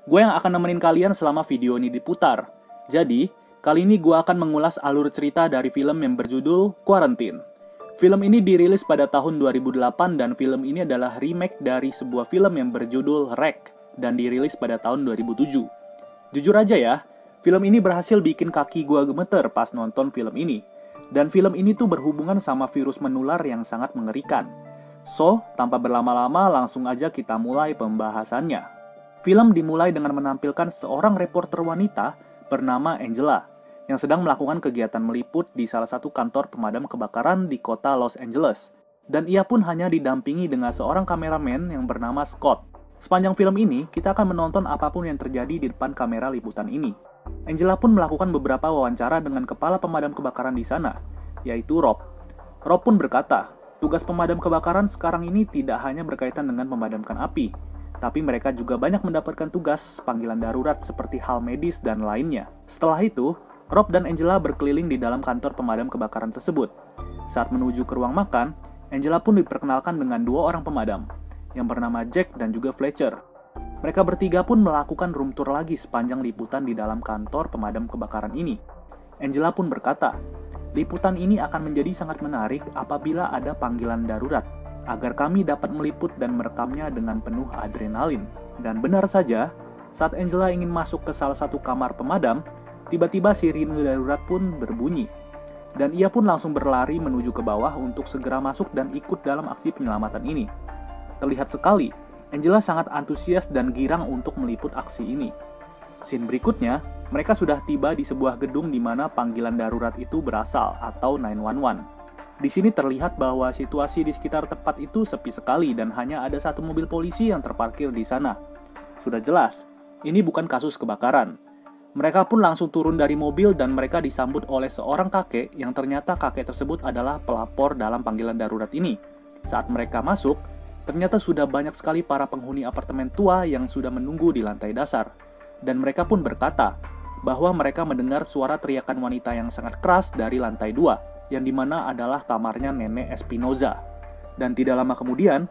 Gue yang akan nemenin kalian selama video ini diputar. Jadi, kali ini gue akan mengulas alur cerita dari film yang berjudul Quarantine. Film ini dirilis pada tahun 2008 dan film ini adalah remake dari sebuah film yang berjudul Rec dan dirilis pada tahun 2007. Jujur aja ya, film ini berhasil bikin kaki gue gemeter pas nonton film ini. Dan film ini tuh berhubungan sama virus menular yang sangat mengerikan. So, tanpa berlama-lama langsung aja kita mulai pembahasannya. Film dimulai dengan menampilkan seorang reporter wanita bernama Angela yang sedang melakukan kegiatan meliput di salah satu kantor pemadam kebakaran di kota Los Angeles. Dan ia pun hanya didampingi dengan seorang kameramen yang bernama Scott. Sepanjang film ini, kita akan menonton apapun yang terjadi di depan kamera liputan ini. Angela pun melakukan beberapa wawancara dengan kepala pemadam kebakaran di sana, yaitu Rob. Rob pun berkata, tugas pemadam kebakaran sekarang ini tidak hanya berkaitan dengan memadamkan api, tapi mereka juga banyak mendapatkan tugas panggilan darurat seperti hal medis dan lainnya. Setelah itu, Rob dan Angela berkeliling di dalam kantor pemadam kebakaran tersebut. Saat menuju ke ruang makan, Angela pun diperkenalkan dengan dua orang pemadam, yang bernama Jack dan juga Fletcher. Mereka bertiga pun melakukan room tour lagi sepanjang liputan di dalam kantor pemadam kebakaran ini. Angela pun berkata, liputan ini akan menjadi sangat menarik apabila ada panggilan darurat, agar kami dapat meliput dan merekamnya dengan penuh adrenalin. Dan benar saja, saat Angela ingin masuk ke salah satu kamar pemadam, tiba-tiba sirine darurat pun berbunyi. Dan ia pun langsung berlari menuju ke bawah untuk segera masuk dan ikut dalam aksi penyelamatan ini. Terlihat sekali, Angela sangat antusias dan girang untuk meliput aksi ini. Scene berikutnya, mereka sudah tiba di sebuah gedung di mana panggilan darurat itu berasal atau 911. Di sini terlihat bahwa situasi di sekitar tempat itu sepi sekali dan hanya ada satu mobil polisi yang terparkir di sana. Sudah jelas, ini bukan kasus kebakaran. Mereka pun langsung turun dari mobil dan mereka disambut oleh seorang kakek yang ternyata kakek tersebut adalah pelapor dalam panggilan darurat ini. Saat mereka masuk, ternyata sudah banyak sekali para penghuni apartemen tua yang sudah menunggu di lantai dasar. Dan mereka pun berkata bahwa mereka mendengar suara teriakan wanita yang sangat keras dari lantai 2, yang dimana adalah kamarnya Nenek Espinoza. Dan tidak lama kemudian,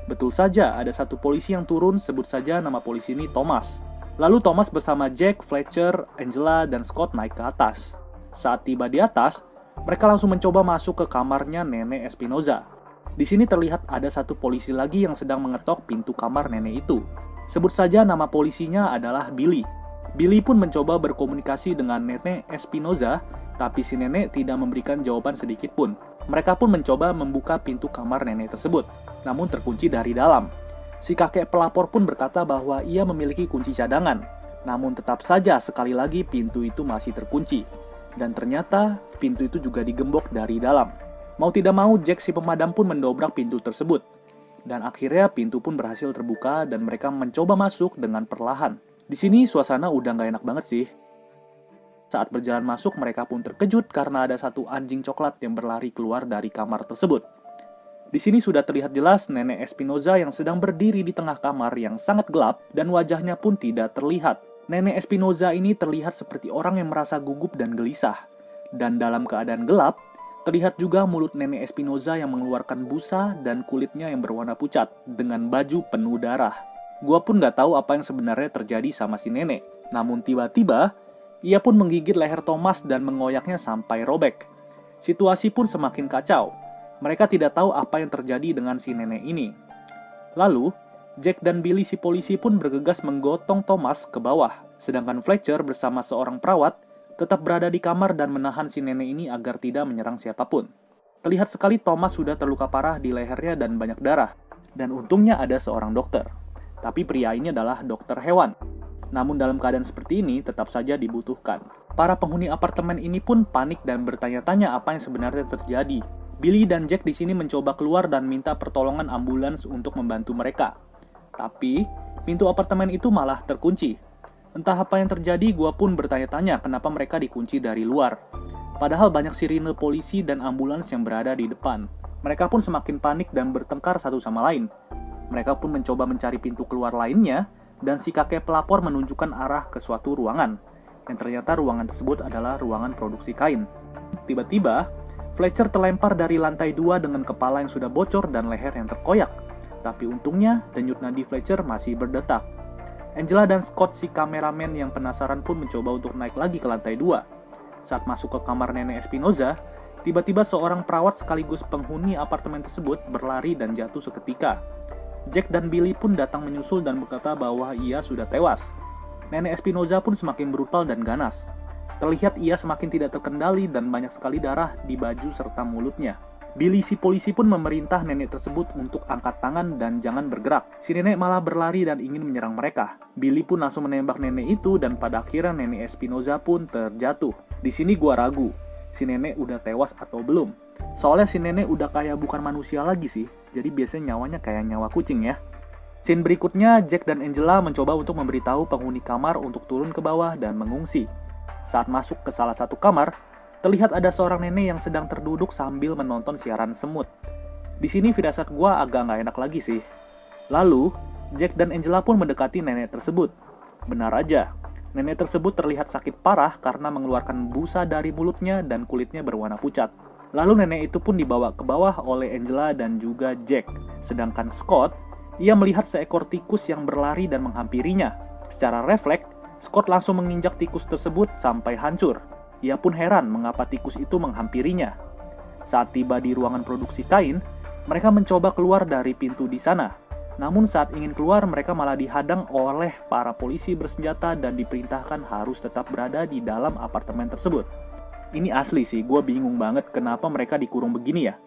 betul saja ada satu polisi yang turun, sebut saja nama polisi ini Thomas. Lalu Thomas bersama Jack, Fletcher, Angela, dan Scott naik ke atas. Saat tiba di atas, mereka langsung mencoba masuk ke kamarnya Nenek Espinoza. Di sini terlihat ada satu polisi lagi yang sedang mengetok pintu kamar nenek itu. Sebut saja nama polisinya adalah Billy. Billy pun mencoba berkomunikasi dengan Nenek Espinoza, tapi si nenek tidak memberikan jawaban sedikit pun. Mereka pun mencoba membuka pintu kamar nenek tersebut, namun terkunci dari dalam. Si kakek pelapor pun berkata bahwa ia memiliki kunci cadangan, namun tetap saja sekali lagi pintu itu masih terkunci. Dan ternyata pintu itu juga digembok dari dalam. Mau tidak mau, Jack si pemadam pun mendobrak pintu tersebut. Dan akhirnya pintu pun berhasil terbuka dan mereka mencoba masuk dengan perlahan. Di sini suasana udah gak enak banget sih. Saat berjalan masuk, mereka pun terkejut karena ada satu anjing coklat yang berlari keluar dari kamar tersebut. Di sini sudah terlihat jelas Nenek Espinoza yang sedang berdiri di tengah kamar yang sangat gelap dan wajahnya pun tidak terlihat. Nenek Espinoza ini terlihat seperti orang yang merasa gugup dan gelisah. Dan dalam keadaan gelap, terlihat juga mulut Nenek Espinoza yang mengeluarkan busa dan kulitnya yang berwarna pucat dengan baju penuh darah. Gua pun gak tahu apa yang sebenarnya terjadi sama si nenek. Namun tiba-tiba, ia pun menggigit leher Thomas dan mengoyaknya sampai robek. Situasi pun semakin kacau. Mereka tidak tahu apa yang terjadi dengan si nenek ini. Lalu, Jack dan Billy si polisi pun bergegas menggotong Thomas ke bawah. Sedangkan Fletcher bersama seorang perawat tetap berada di kamar dan menahan si nenek ini agar tidak menyerang siapapun. Terlihat sekali Thomas sudah terluka parah di lehernya dan banyak darah. Dan untungnya ada seorang dokter. Tapi pria ini adalah dokter hewan. Namun dalam keadaan seperti ini tetap saja dibutuhkan. Para penghuni apartemen ini pun panik dan bertanya-tanya apa yang sebenarnya terjadi. Billy dan Jack di sini mencoba keluar dan minta pertolongan ambulans untuk membantu mereka. Tapi pintu apartemen itu malah terkunci. Entah apa yang terjadi, gua pun bertanya-tanya kenapa mereka dikunci dari luar. Padahal banyak sirine polisi dan ambulans yang berada di depan. Mereka pun semakin panik dan bertengkar satu sama lain. Mereka pun mencoba mencari pintu keluar lainnya, dan si kakek pelapor menunjukkan arah ke suatu ruangan. Yang ternyata ruangan tersebut adalah ruangan produksi kain. Tiba-tiba, Fletcher terlempar dari lantai 2 dengan kepala yang sudah bocor dan leher yang terkoyak. Tapi untungnya, denyut nadi Fletcher masih berdetak. Angela dan Scott, si kameramen yang penasaran, pun mencoba untuk naik lagi ke lantai 2. Saat masuk ke kamar Nenek Espinoza, tiba-tiba seorang perawat sekaligus penghuni apartemen tersebut berlari dan jatuh seketika. Jack dan Billy pun datang menyusul dan berkata bahwa ia sudah tewas. Nenek Espinoza pun semakin brutal dan ganas. Terlihat ia semakin tidak terkendali dan banyak sekali darah di baju serta mulutnya. Billy, si polisi, pun memerintah nenek tersebut untuk angkat tangan dan jangan bergerak. Si nenek malah berlari dan ingin menyerang mereka. Billy pun langsung menembak nenek itu dan pada akhirnya Nenek Espinoza pun terjatuh. Di sini gua ragu, si nenek udah tewas atau belum. Soalnya si nenek udah kayak bukan manusia lagi sih, jadi biasanya nyawanya kayak nyawa kucing ya. Scene berikutnya, Jack dan Angela mencoba untuk memberitahu penghuni kamar untuk turun ke bawah dan mengungsi. Saat masuk ke salah satu kamar, terlihat ada seorang nenek yang sedang terduduk sambil menonton siaran semut. Di sini firasat gua agak nggak enak lagi sih. Lalu, Jack dan Angela pun mendekati nenek tersebut. Benar aja, nenek tersebut terlihat sakit parah karena mengeluarkan busa dari mulutnya dan kulitnya berwarna pucat. Lalu nenek itu pun dibawa ke bawah oleh Angela dan juga Jack. Sedangkan Scott, ia melihat seekor tikus yang berlari dan menghampirinya. Secara refleks, Scott langsung menginjak tikus tersebut sampai hancur. Ia pun heran mengapa tikus itu menghampirinya. Saat tiba di ruangan produksi kain, mereka mencoba keluar dari pintu di sana. Namun saat ingin keluar, mereka malah dihadang oleh para polisi bersenjata dan diperintahkan harus tetap berada di dalam apartemen tersebut. Ini asli sih, gue bingung banget kenapa mereka dikurung begini ya.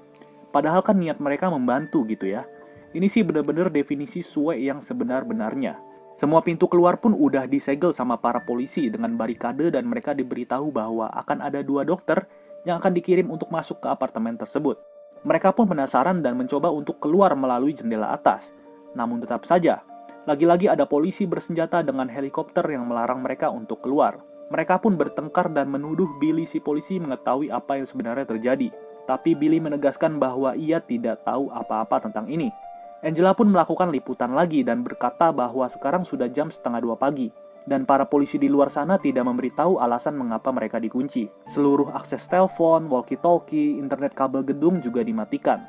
Padahal kan niat mereka membantu gitu ya. Ini sih bener-bener definisi suwe yang sebenar-benarnya. Semua pintu keluar pun udah disegel sama para polisi dengan barikade dan mereka diberitahu bahwa akan ada 2 dokter yang akan dikirim untuk masuk ke apartemen tersebut. Mereka pun penasaran dan mencoba untuk keluar melalui jendela atas. Namun tetap saja, lagi-lagi ada polisi bersenjata dengan helikopter yang melarang mereka untuk keluar. Mereka pun bertengkar dan menuduh Billy, si polisi, mengetahui apa yang sebenarnya terjadi. Tapi Billy menegaskan bahwa ia tidak tahu apa-apa tentang ini. Angela pun melakukan liputan lagi dan berkata bahwa sekarang sudah jam 1:30 pagi. Dan para polisi di luar sana tidak memberitahu alasan mengapa mereka dikunci. Seluruh akses telepon, walkie-talkie, internet kabel gedung juga dimatikan.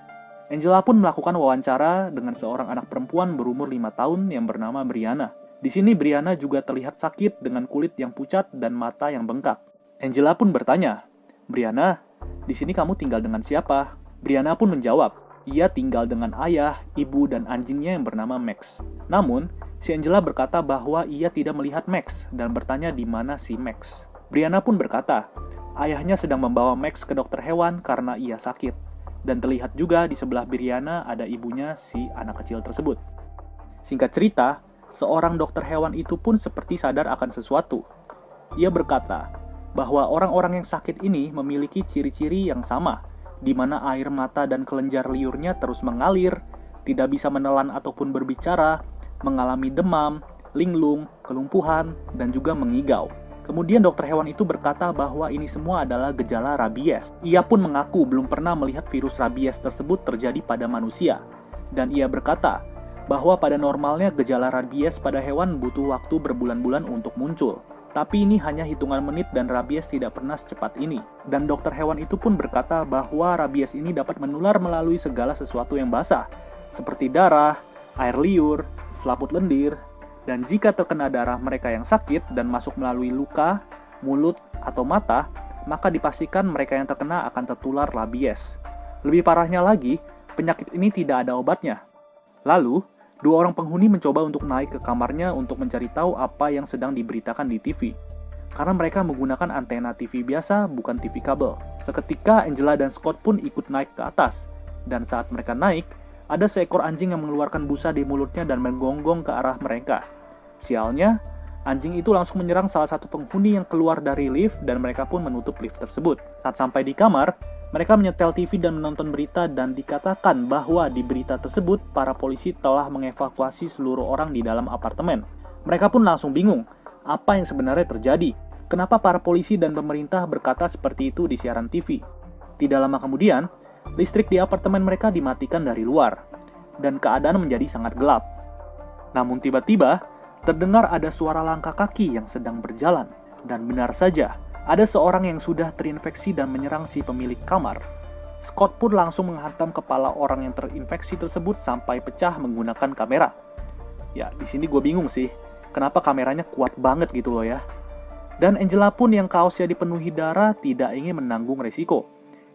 Angela pun melakukan wawancara dengan seorang anak perempuan berumur 5 tahun yang bernama Brianna. Di sini Brianna juga terlihat sakit dengan kulit yang pucat dan mata yang bengkak. Angela pun bertanya, "Brianna, di sini kamu tinggal dengan siapa?" Brianna pun menjawab, ia tinggal dengan ayah, ibu, dan anjingnya yang bernama Max. Namun, si Angela berkata bahwa ia tidak melihat Max dan bertanya di mana si Max. Brianna pun berkata, ayahnya sedang membawa Max ke dokter hewan karena ia sakit. Dan terlihat juga di sebelah Brianna ada ibunya si anak kecil tersebut. Singkat cerita, seorang dokter hewan itu pun seperti sadar akan sesuatu. Ia berkata bahwa orang-orang yang sakit ini memiliki ciri-ciri yang sama, di mana air mata dan kelenjar liurnya terus mengalir, tidak bisa menelan ataupun berbicara, mengalami demam, linglung, kelumpuhan, dan juga mengigau. Kemudian dokter hewan itu berkata bahwa ini semua adalah gejala rabies. Ia pun mengaku belum pernah melihat virus rabies tersebut terjadi pada manusia. Dan ia berkata bahwa pada normalnya gejala rabies pada hewan butuh waktu berbulan-bulan untuk muncul. Tapi ini hanya hitungan menit dan rabies tidak pernah secepat ini. Dan dokter hewan itu pun berkata bahwa rabies ini dapat menular melalui segala sesuatu yang basah, seperti darah, air liur, selaput lendir, dan jika terkena darah mereka yang sakit dan masuk melalui luka, mulut, atau mata, maka dipastikan mereka yang terkena akan tertular rabies. Lebih parahnya lagi, penyakit ini tidak ada obatnya. Lalu, 2 orang penghuni mencoba untuk naik ke kamarnya untuk mencari tahu apa yang sedang diberitakan di TV. Karena mereka menggunakan antena TV biasa, bukan TV kabel. Seketika Angela dan Scott pun ikut naik ke atas. Dan saat mereka naik, ada seekor anjing yang mengeluarkan busa di mulutnya dan menggonggong ke arah mereka. Sialnya, anjing itu langsung menyerang salah satu penghuni yang keluar dari lift dan mereka pun menutup lift tersebut. Saat sampai di kamar, mereka menyetel TV dan menonton berita dan dikatakan bahwa di berita tersebut para polisi telah mengevakuasi seluruh orang di dalam apartemen. Mereka pun langsung bingung, apa yang sebenarnya terjadi? Kenapa para polisi dan pemerintah berkata seperti itu di siaran TV? Tidak lama kemudian, listrik di apartemen mereka dimatikan dari luar, dan keadaan menjadi sangat gelap. Namun tiba-tiba, terdengar ada suara langkah kaki yang sedang berjalan, dan benar saja, ada seorang yang sudah terinfeksi dan menyerang si pemilik kamar. Scott pun langsung menghantam kepala orang yang terinfeksi tersebut sampai pecah menggunakan kamera. Ya, di sini gue bingung sih. kenapa kameranya kuat banget gitu loh ya. Dan Angela pun yang kaosnya dipenuhi darah tidak ingin menanggung resiko.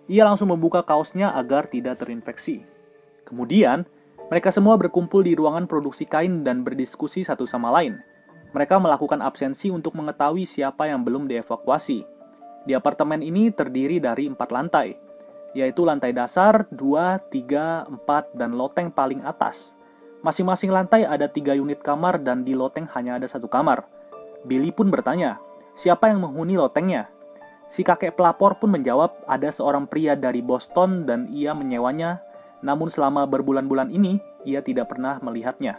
Ia langsung membuka kaosnya agar tidak terinfeksi. Kemudian, mereka semua berkumpul di ruangan produksi kain dan berdiskusi satu sama lain. Mereka melakukan absensi untuk mengetahui siapa yang belum dievakuasi. Di apartemen ini terdiri dari 4 lantai, yaitu lantai dasar, 2, 3, 4, dan loteng paling atas. Masing-masing lantai ada 3 unit kamar dan di loteng hanya ada 1 kamar. Billy pun bertanya, siapa yang menghuni lotengnya? Si kakek pelapor pun menjawab ada seorang pria dari Boston dan ia menyewanya, namun selama berbulan-bulan ini ia tidak pernah melihatnya.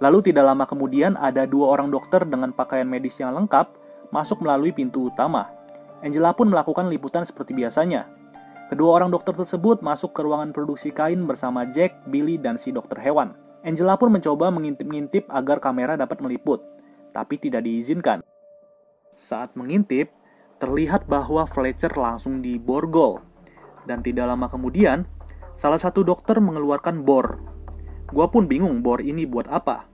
Lalu tidak lama kemudian ada 2 orang dokter dengan pakaian medis yang lengkap masuk melalui pintu utama. Angela pun melakukan liputan seperti biasanya. Kedua orang dokter tersebut masuk ke ruangan produksi kain bersama Jack, Billy, dan si dokter hewan. Angela pun mencoba mengintip-ngintip agar kamera dapat meliput, tapi tidak diizinkan. Saat mengintip, terlihat bahwa Fletcher langsung diborgol. Dan tidak lama kemudian, salah satu dokter mengeluarkan bor. Gua pun bingung bor ini buat apa.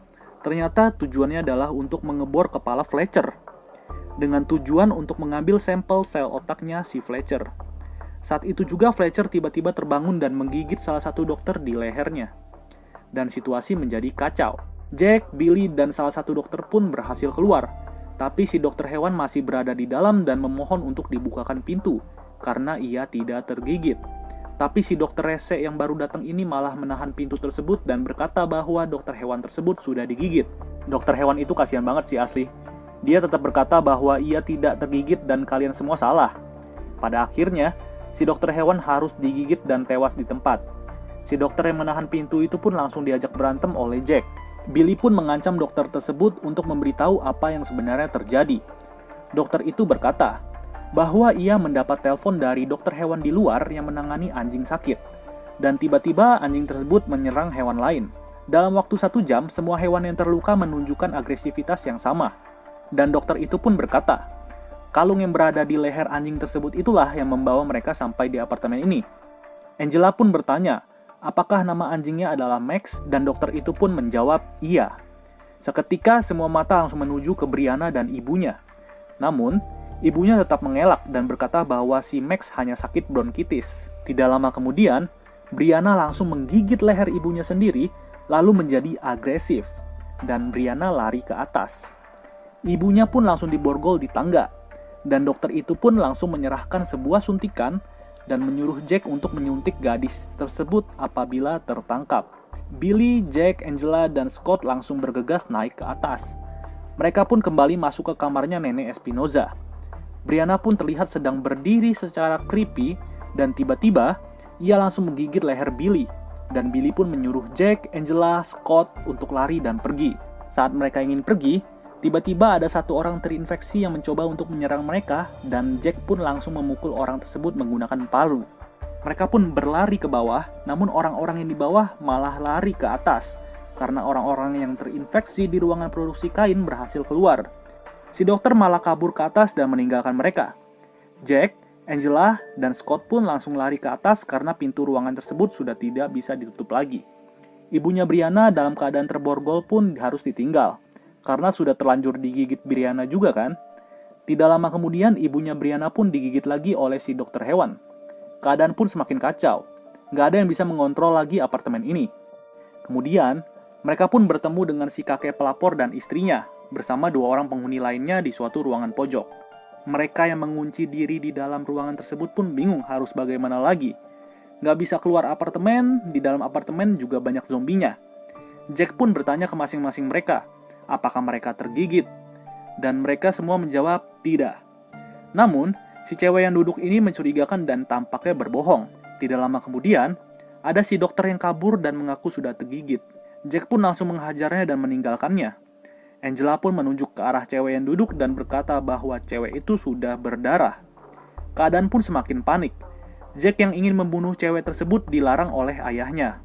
Ternyata tujuannya adalah untuk mengebor kepala Fletcher. Dengan tujuan untuk mengambil sampel sel otaknya si Fletcher. Saat itu juga Fletcher tiba-tiba terbangun dan menggigit salah satu dokter di lehernya. Dan situasi menjadi kacau. Jack, Billy, dan salah satu dokter pun berhasil keluar. Tapi si dokter hewan masih berada di dalam dan memohon untuk dibukakan pintu karena ia tidak tergigit. Tapi si dokter rese yang baru datang ini malah menahan pintu tersebut dan berkata bahwa dokter hewan tersebut sudah digigit. Dokter hewan itu kasihan banget sih asli. Dia tetap berkata bahwa ia tidak tergigit dan kalian semua salah. Pada akhirnya, si dokter hewan harus digigit dan tewas di tempat. Si dokter yang menahan pintu itu pun langsung diajak berantem oleh Jack. Billy pun mengancam dokter tersebut untuk memberitahu apa yang sebenarnya terjadi. Dokter itu berkata bahwa ia mendapat telepon dari dokter hewan di luar yang menangani anjing sakit. Dan tiba-tiba anjing tersebut menyerang hewan lain. Dalam waktu 1 jam, semua hewan yang terluka menunjukkan agresivitas yang sama. Dan dokter itu pun berkata, kalung yang berada di leher anjing tersebut itulah yang membawa mereka sampai di apartemen ini. Angela pun bertanya, apakah nama anjingnya adalah Max? Dan dokter itu pun menjawab, iya. Seketika semua mata langsung menuju ke Brianna dan ibunya. Namun, ibunya tetap mengelak dan berkata bahwa si Max hanya sakit bronkitis. Tidak lama kemudian, Brianna langsung menggigit leher ibunya sendiri, lalu menjadi agresif. Dan Brianna lari ke atas. Ibunya pun langsung diborgol di tangga. Dan dokter itu pun langsung menyerahkan sebuah suntikan dan menyuruh Jack untuk menyuntik gadis tersebut apabila tertangkap. Billy, Jack, Angela, dan Scott langsung bergegas naik ke atas. Mereka pun kembali masuk ke kamarnya Nenek Espinoza. Brianna pun terlihat sedang berdiri secara creepy dan tiba-tiba ia langsung menggigit leher Billy. Dan Billy pun menyuruh Jack, Angela, Scott untuk lari dan pergi. Saat mereka ingin pergi, tiba-tiba ada satu orang terinfeksi yang mencoba untuk menyerang mereka dan Jack pun langsung memukul orang tersebut menggunakan palu. Mereka pun berlari ke bawah, namun orang-orang yang di bawah malah lari ke atas karena orang-orang yang terinfeksi di ruangan produksi kain berhasil keluar. Si dokter malah kabur ke atas dan meninggalkan mereka. Jack, Angela, dan Scott pun langsung lari ke atas karena pintu ruangan tersebut sudah tidak bisa ditutup lagi. Ibunya Brianna dalam keadaan terborgol pun harus ditinggal. Karena sudah terlanjur digigit Brianna juga kan. Tidak lama kemudian ibunya Brianna pun digigit lagi oleh si dokter hewan. Keadaan pun semakin kacau. Gak ada yang bisa mengontrol lagi apartemen ini. Kemudian, mereka pun bertemu dengan si kakek pelapor dan istrinya, bersama 2 orang penghuni lainnya di suatu ruangan pojok. Mereka yang mengunci diri di dalam ruangan tersebut pun bingung harus bagaimana lagi. Gak bisa keluar apartemen, di dalam apartemen juga banyak zombinya. Jack pun bertanya ke masing-masing mereka, apakah mereka tergigit? Dan mereka semua menjawab tidak. Namun, si cewek yang duduk ini mencurigakan dan tampaknya berbohong. Tidak lama kemudian, ada si dokter yang kabur dan mengaku sudah tergigit. Jack pun langsung menghajarnya dan meninggalkannya. Angela pun menunjuk ke arah cewek yang duduk dan berkata bahwa cewek itu sudah berdarah. Keadaan pun semakin panik. Jack yang ingin membunuh cewek tersebut dilarang oleh ayahnya.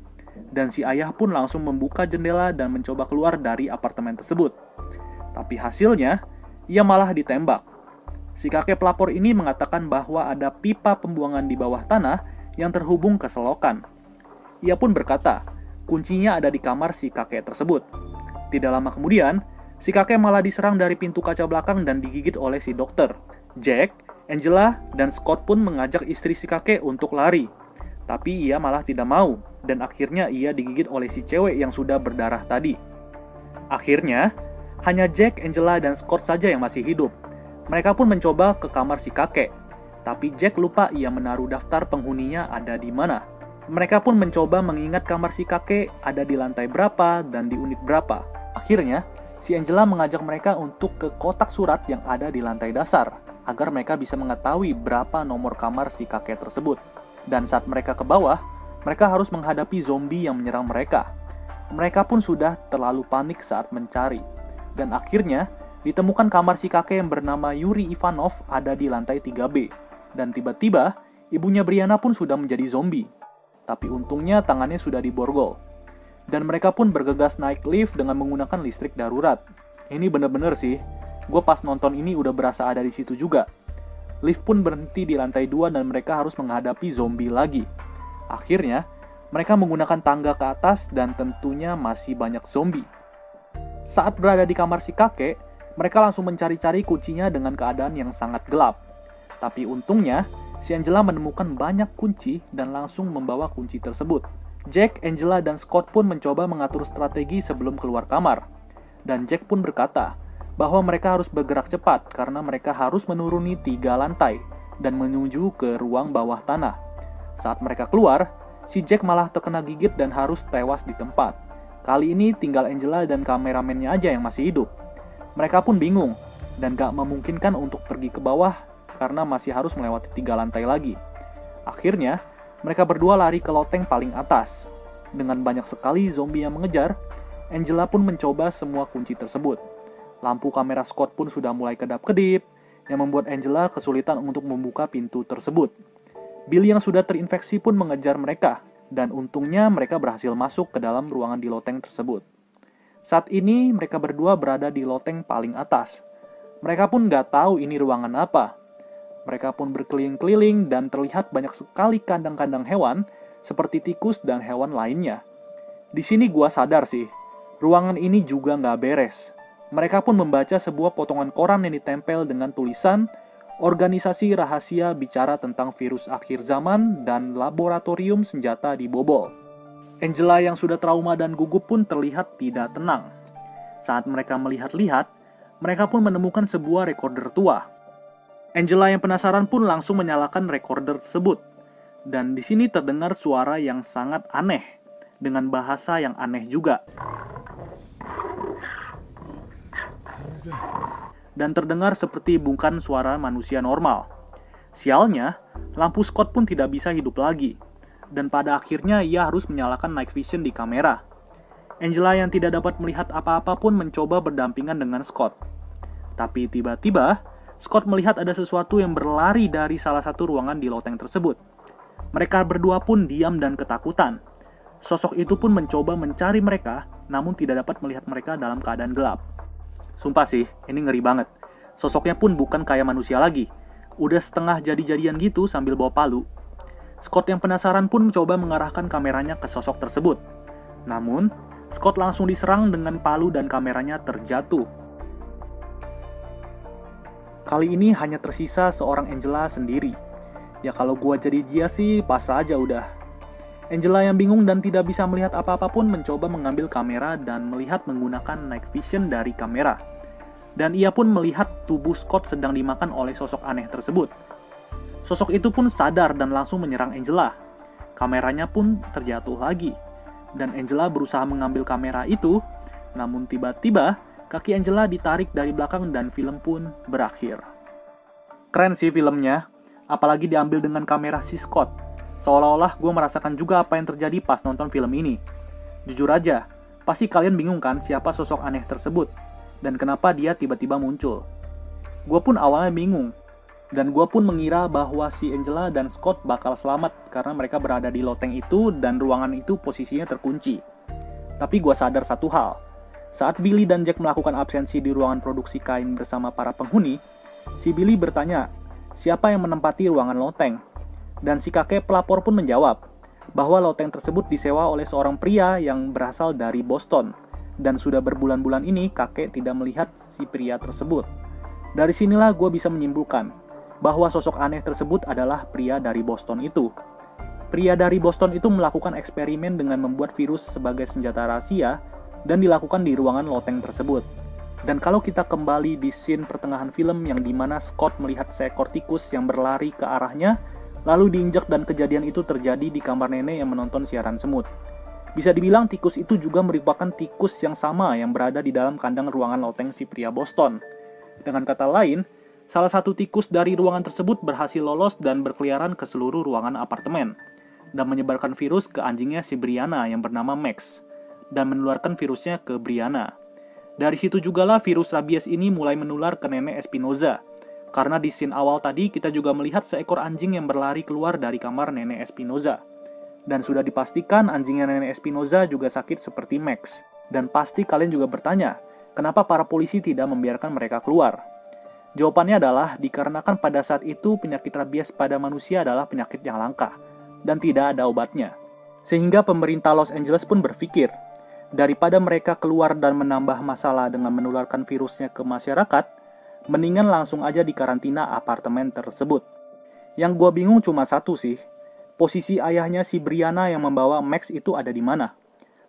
Dan si ayah pun langsung membuka jendela dan mencoba keluar dari apartemen tersebut. Tapi hasilnya, ia malah ditembak. Si kakek pelapor ini mengatakan bahwa ada pipa pembuangan di bawah tanah yang terhubung ke selokan. Ia pun berkata, kuncinya ada di kamar si kakek tersebut. Tidak lama kemudian, Si kakek malah diserang dari pintu kaca belakang dan digigit oleh si dokter. Jack, Angela, dan Scott pun mengajak istri si kakek untuk lari. Tapi ia malah tidak mau, dan akhirnya ia digigit oleh si cewek yang sudah berdarah tadi. Akhirnya, hanya Jack, Angela, dan Scott saja yang masih hidup. Mereka pun mencoba ke kamar si kakek. Tapi Jack lupa ia menaruh daftar penghuninya ada di mana. Mereka pun mencoba mengingat kamar si kakek ada di lantai berapa dan di unit berapa. Akhirnya, si Angela mengajak mereka untuk ke kotak surat yang ada di lantai dasar, agar mereka bisa mengetahui berapa nomor kamar si kakek tersebut. Dan saat mereka ke bawah, mereka harus menghadapi zombie yang menyerang mereka. Mereka pun sudah terlalu panik saat mencari. Dan akhirnya, ditemukan kamar si kakek yang bernama Yuri Ivanov ada di lantai 3B. Dan tiba-tiba, ibunya Brianna pun sudah menjadi zombie. Tapi untungnya tangannya sudah diborgol. Dan mereka pun bergegas naik lift dengan menggunakan listrik darurat. Ini bener-bener sih, gue pas nonton ini udah berasa ada di situ juga. Lift pun berhenti di lantai 2 dan mereka harus menghadapi zombie lagi. Akhirnya, mereka menggunakan tangga ke atas dan tentunya masih banyak zombie. Saat berada di kamar si kakek, mereka langsung mencari-cari kuncinya dengan keadaan yang sangat gelap. Tapi untungnya, si Angela menemukan banyak kunci dan langsung membawa kunci tersebut. Jack, Angela, dan Scott pun mencoba mengatur strategi sebelum keluar kamar. Dan Jack pun berkata bahwa mereka harus bergerak cepat karena mereka harus menuruni 3 lantai dan menuju ke ruang bawah tanah. Saat mereka keluar, si Jack malah terkena gigit dan harus tewas di tempat. Kali ini tinggal Angela dan kameramennya aja yang masih hidup. Mereka pun bingung dan gak memungkinkan untuk pergi ke bawah karena masih harus melewati 3 lantai lagi. Akhirnya, mereka berdua lari ke loteng paling atas. Dengan banyak sekali zombie yang mengejar, Angela pun mencoba semua kunci tersebut. Lampu kamera Scott pun sudah mulai kedap-kedip, yang membuat Angela kesulitan untuk membuka pintu tersebut. Billy yang sudah terinfeksi pun mengejar mereka, dan untungnya mereka berhasil masuk ke dalam ruangan di loteng tersebut. Saat ini, mereka berdua berada di loteng paling atas. Mereka pun nggak tahu ini ruangan apa. Mereka pun berkeliling-keliling dan terlihat banyak sekali kandang-kandang hewan seperti tikus dan hewan lainnya. Di sini gua sadar sih, ruangan ini juga nggak beres. Mereka pun membaca sebuah potongan koran yang ditempel dengan tulisan Organisasi Rahasia bicara tentang virus akhir zaman dan laboratorium senjata dibobol. Angela yang sudah trauma dan gugup pun terlihat tidak tenang. Saat mereka melihat-lihat, mereka pun menemukan sebuah recorder tua. Angela yang penasaran pun langsung menyalakan recorder tersebut. Dan di sini terdengar suara yang sangat aneh, dengan bahasa yang aneh juga. Dan terdengar seperti bukan suara manusia normal. Sialnya, lampu Scott pun tidak bisa hidup lagi. Dan pada akhirnya ia harus menyalakan night vision di kamera. Angela yang tidak dapat melihat apa-apa pun mencoba berdampingan dengan Scott. Tapi tiba-tiba, Scott melihat ada sesuatu yang berlari dari salah satu ruangan di loteng tersebut. Mereka berdua pun diam dan ketakutan. Sosok itu pun mencoba mencari mereka, namun tidak dapat melihat mereka dalam keadaan gelap. Sumpah sih, ini ngeri banget. Sosoknya pun bukan kayak manusia lagi. Udah setengah jadi-jadian gitu sambil bawa palu. Scott yang penasaran pun mencoba mengarahkan kameranya ke sosok tersebut. Namun, Scott langsung diserang dengan palu dan kameranya terjatuh. Kali ini hanya tersisa seorang Angela sendiri. Ya kalau gua jadi dia sih pasrah aja udah. Angela yang bingung dan tidak bisa melihat apa-apa pun mencoba mengambil kamera dan melihat menggunakan night vision dari kamera. Dan ia pun melihat tubuh Scott sedang dimakan oleh sosok aneh tersebut. Sosok itu pun sadar dan langsung menyerang Angela. Kameranya pun terjatuh lagi. Dan Angela berusaha mengambil kamera itu, namun tiba-tiba kaki Angela ditarik dari belakang dan film pun berakhir. Keren sih filmnya, apalagi diambil dengan kamera si Scott. Seolah-olah gue merasakan juga apa yang terjadi pas nonton film ini. Jujur aja, pasti kalian bingung kan siapa sosok aneh tersebut, dan kenapa dia tiba-tiba muncul. Gue pun awalnya bingung, dan gue pun mengira bahwa si Angela dan Scott bakal selamat karena mereka berada di loteng itu dan ruangan itu posisinya terkunci. Tapi gue sadar satu hal. Saat Billy dan Jack melakukan absensi di ruangan produksi kain bersama para penghuni, si Billy bertanya, siapa yang menempati ruangan loteng? Dan si kakek pelapor pun menjawab, bahwa loteng tersebut disewa oleh seorang pria yang berasal dari Boston. Dan sudah berbulan-bulan ini kakek tidak melihat si pria tersebut. Dari sinilah gue bisa menyimpulkan bahwa sosok aneh tersebut adalah pria dari Boston itu. Pria dari Boston itu melakukan eksperimen dengan membuat virus sebagai senjata rahasia dan dilakukan di ruangan loteng tersebut. Dan kalau kita kembali di scene pertengahan film yang dimana Scott melihat seekor tikus yang berlari ke arahnya, lalu diinjak dan kejadian itu terjadi di kamar nenek yang menonton siaran semut. Bisa dibilang tikus itu juga merupakan tikus yang sama yang berada di dalam kandang ruangan loteng si pria Boston. Dengan kata lain, salah satu tikus dari ruangan tersebut berhasil lolos dan berkeliaran ke seluruh ruangan apartemen dan menyebarkan virus ke anjingnya si Brianna yang bernama Max dan menularkan virusnya ke Brianna. Dari situ jugalah virus rabies ini mulai menular ke nenek Espinoza. Karena di scene awal tadi kita juga melihat seekor anjing yang berlari keluar dari kamar nenek Espinoza. Dan sudah dipastikan anjingnya nenek Espinoza juga sakit seperti Max. Dan pasti kalian juga bertanya, kenapa para polisi tidak membiarkan mereka keluar? Jawabannya adalah dikarenakan pada saat itu penyakit rabies pada manusia adalah penyakit yang langka dan tidak ada obatnya. Sehingga pemerintah Los Angeles pun berpikir, daripada mereka keluar dan menambah masalah dengan menularkan virusnya ke masyarakat, mendingan langsung aja dikarantina apartemen tersebut. Yang gua bingung cuma satu sih, posisi ayahnya si Brianna yang membawa Max itu ada di mana?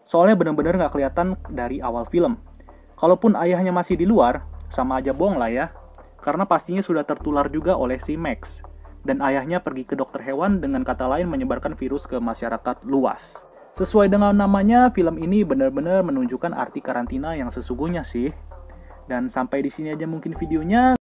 Soalnya bener-bener nggak kelihatan dari awal film. Kalaupun ayahnya masih di luar, sama aja bohong lah ya. Karena pastinya sudah tertular juga oleh si Max. Dan ayahnya pergi ke dokter hewan dengan kata lain menyebarkan virus ke masyarakat luas. Sesuai dengan namanya, film ini benar-benar menunjukkan arti karantina yang sesungguhnya sih. Dan sampai di sini aja mungkin videonya.